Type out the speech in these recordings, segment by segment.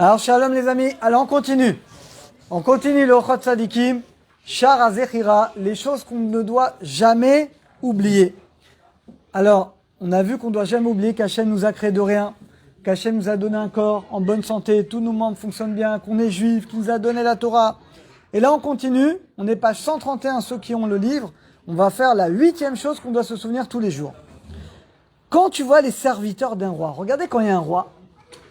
Alors, shalom les amis, alors on continue. On continue le Ochot Sadikim, Shar Azechira, les choses qu'on ne doit jamais oublier. Alors, on a vu qu'on ne doit jamais oublier qu'Hachem nous a créé de rien, qu'Hachem nous a donné un corps en bonne santé, tous nos membres fonctionnent bien, qu'on est juif, qu'il nous a donné la Torah. Et là, on continue, on est page 131, ceux qui ont le livre, on va faire la 8e chose qu'on doit se souvenir tous les jours. Quand tu vois les serviteurs d'un roi, regardez quand il y a un roi,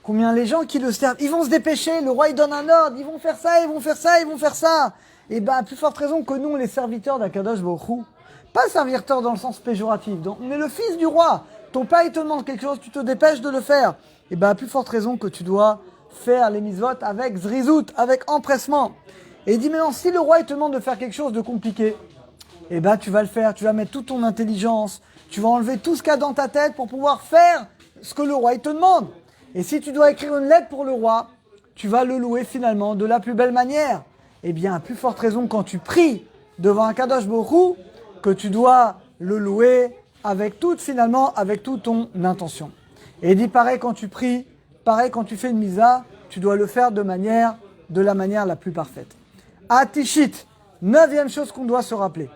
combien les gens qui le servent, ils vont se dépêcher, le roi il donne un ordre, ils vont faire ça, ils vont faire ça, ils vont faire ça. Et bien, à plus forte raison que nous, les serviteurs d'Akadosh Baruch Hu, pas serviteurs dans le sens péjoratif, donc on est le fils du roi. Ton père il te demande quelque chose, tu te dépêches de le faire. Et bien, à plus forte raison que tu dois faire les mitzvot avec zrizout, avec empressement. Et il dit maintenant, si le roi il te demande de faire quelque chose de compliqué, et ben tu vas le faire, tu vas mettre toute ton intelligence, tu vas enlever tout ce qu'il y a dans ta tête pour pouvoir faire ce que le roi il te demande. Et si tu dois écrire une lettre pour le roi, tu vas le louer finalement de la plus belle manière. Eh bien, à plus forte raison quand tu pries devant un Kadosh Baruch Hu, que tu dois le louer avec toute ton intention. Et il dit pareil quand tu pries, pareil quand tu fais une misa, tu dois le faire de la manière la plus parfaite. Atishit, 9e chose qu'on doit se rappeler.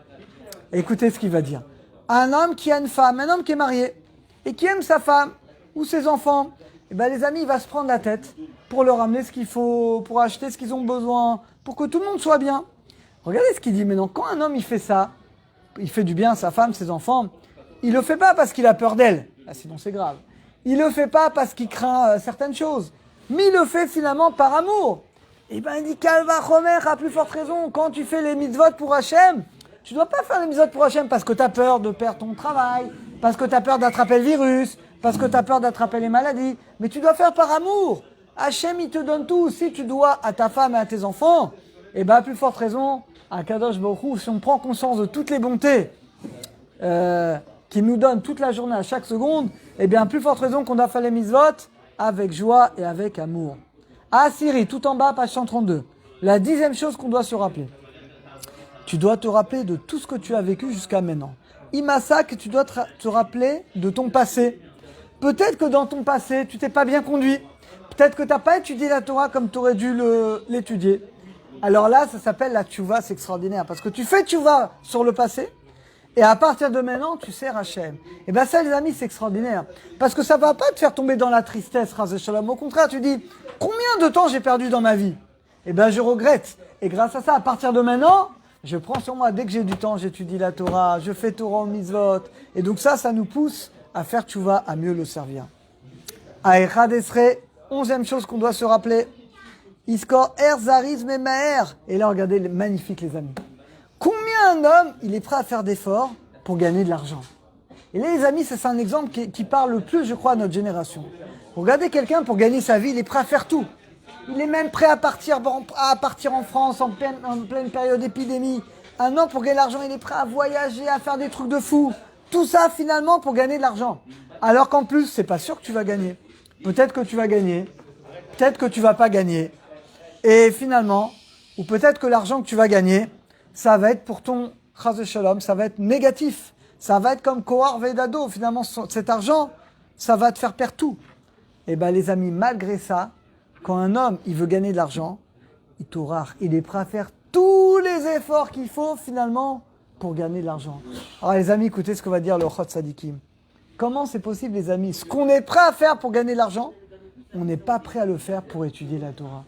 Écoutez ce qu'il va dire. Un homme qui a une femme, un homme qui est marié, et qui aime sa femme ou ses enfants, eh ben les amis, il va se prendre la tête pour leur amener ce qu'il faut, pour acheter ce qu'ils ont besoin, pour que tout le monde soit bien. Regardez ce qu'il dit maintenant. Quand un homme il fait ça, il fait du bien à sa femme, ses enfants, il le fait pas parce qu'il a peur d'elle, ah, sinon c'est grave. Il le fait pas parce qu'il craint certaines choses, mais il le fait finalement par amour. Et ben il dit Kalva Chomer, à plus forte raison, quand tu fais les mitzvot pour Hachem, tu dois pas faire les mitzvot pour Hachem parce que tu as peur de perdre ton travail, parce que tu as peur d'attraper le virus, parce que tu as peur d'attraper les maladies, mais tu dois faire par amour. Hachem, il te donne tout. Si tu dois à ta femme et à tes enfants, et bien, à plus forte raison, à Kadosh Baruch Hu, si on prend conscience de toutes les bontés qu'il nous donne toute la journée, à chaque seconde, et bien, à plus forte raison qu'on doit faire les mitzvot avec joie et avec amour. À Syrie, tout en bas, page 132, la 10e chose qu'on doit se rappeler. Tu dois te rappeler de tout ce que tu as vécu jusqu'à maintenant. Imasak, tu dois te rappeler de ton passé. Peut-être que dans ton passé, tu t'es pas bien conduit. Peut-être que tu n'as pas étudié la Torah comme tu aurais dû l'étudier. Alors là, ça s'appelle la tchouva, c'est extraordinaire. Parce que tu fais tchouva sur le passé, et à partir de maintenant, tu sers Hachem. Et bien ça, les amis, c'est extraordinaire. Parce que ça ne va pas te faire tomber dans la tristesse, Chas v'Shalom. Au contraire, tu dis, combien de temps j'ai perdu dans ma vie? Et bien je regrette. Et grâce à ça, à partir de maintenant, je prends sur moi, dès que j'ai du temps, j'étudie la Torah, je fais Torah au mitzvot. Et donc ça nous pousse à faire tchouva, à mieux le servir. Aïchad Esre, 11e chose qu'on doit se rappeler. Iskor Erzariz Memaer. Et là, regardez, magnifique les amis. Combien un homme, il est prêt à faire d'efforts pour gagner de l'argent? Et là, les amis, ça c'est un exemple qui parle le plus, je crois, à notre génération. Regardez quelqu'un, pour gagner sa vie, il est prêt à faire tout. Il est même prêt à partir en France en pleine période d'épidémie. Un homme, pour gagner de l'argent, il est prêt à voyager, à faire des trucs de fou. Tout ça, finalement, pour gagner de l'argent. Alors qu'en plus, c'est pas sûr que tu vas gagner. Peut-être que tu vas gagner. Peut-être que tu vas pas gagner. Et finalement, ou peut-être que l'argent que tu vas gagner, ça va être pour ton Chas v'Shalom, ça va être négatif. Ça va être comme Kohar Vedado. Finalement, cet argent, ça va te faire perdre tout. Et ben les amis, malgré ça, quand un homme, il veut gagner de l'argent, il est prêt à faire tous les efforts qu'il faut finalement pour gagner de l'argent. Alors les amis, écoutez ce que va dire le Ochot Sadikim. Comment c'est possible les amis? Ce qu'on est prêt à faire pour gagner de l'argent, on n'est pas prêt à le faire pour étudier la Torah.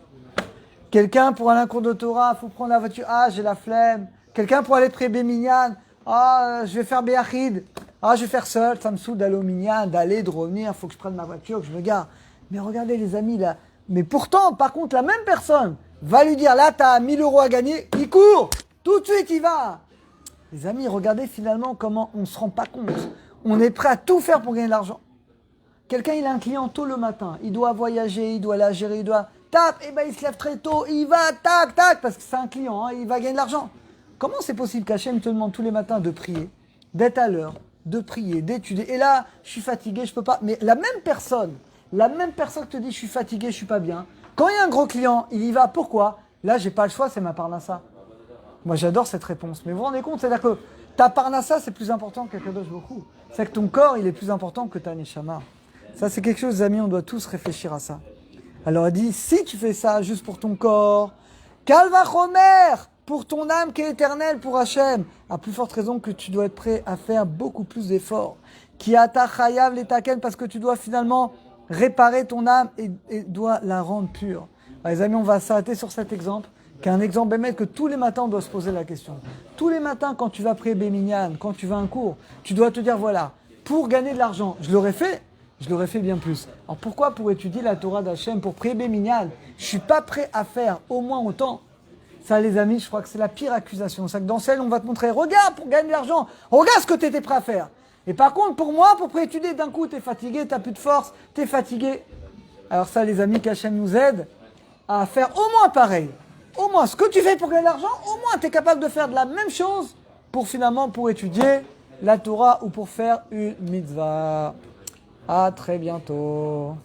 Quelqu'un pour aller à un cours de Torah, il faut prendre la voiture, ah j'ai la flemme. Quelqu'un pour aller prier Béminyan, ah je vais faire Béachid, ah je vais faire seul, ça me saoule d'aller au Minyan, d'aller, de revenir, il faut que je prenne ma voiture, que je me gare. Mais regardez les amis là, mais pourtant, par contre, la même personne va lui dire, là, tu as 1000 euros à gagner, il court, tout de suite, il va. Les amis, regardez finalement comment on ne se rend pas compte. On est prêt à tout faire pour gagner de l'argent. Quelqu'un, il a un client tôt le matin, il doit voyager, il doit la gérer, il doit tape, et ben il se lève très tôt, il va, tac, tac, parce que c'est un client, hein, il va gagner de l'argent. Comment c'est possible qu'Hachem te demande tous les matins de prier, d'être à l'heure, de prier, d'étudier, et là, je suis fatigué, je peux pas. Mais la même personne te dit je suis fatigué, je suis pas bien. Quand il y a un gros client, il y va. Pourquoi? Là, j'ai pas le choix, c'est ma parnassa. Moi, j'adore cette réponse. Mais vous vous rendez compte, c'est-à-dire que ta parnassa, c'est plus important que Kadosh Baruch Hu. C'est que ton corps, il est plus important que ta neshama. Ça, c'est quelque chose, les amis, on doit tous réfléchir à ça. Alors elle dit, si tu fais ça juste pour ton corps, Kalvachomer, pour ton âme qui est éternelle, pour Hachem, à plus forte raison que tu dois être prêt à faire beaucoup plus d'efforts. Qui ata chayav letaken, parce que tu dois finalement réparer ton âme et dois la rendre pure. Alors, les amis, on va s'arrêter sur cet exemple, qui est un exemple bémet que tous les matins on doit se poser la question. Tous les matins, quand tu vas prier Béminyan, quand tu vas à un cours, tu dois te dire, voilà, pour gagner de l'argent, je l'aurais fait bien plus. Alors pourquoi pour étudier la Torah d'Hachem, pour prier Béminyan, je suis pas prêt à faire au moins autant? Ça, les amis, je crois que c'est la pire accusation. C'est que dans celle, on va te montrer, regarde, pour gagner de l'argent, regarde ce que tu étais prêt à faire. Et par contre, pour moi, pour préétudier, d'un coup, tu es fatigué, tu n'as plus de force, tu es fatigué. Alors ça, les amis, qu'Hachem nous aide à faire au moins pareil. Au moins, ce que tu fais pour gagner de l'argent, au moins, tu es capable de faire de la même chose pour finalement, pour étudier la Torah ou pour faire une mitzvah. À très bientôt.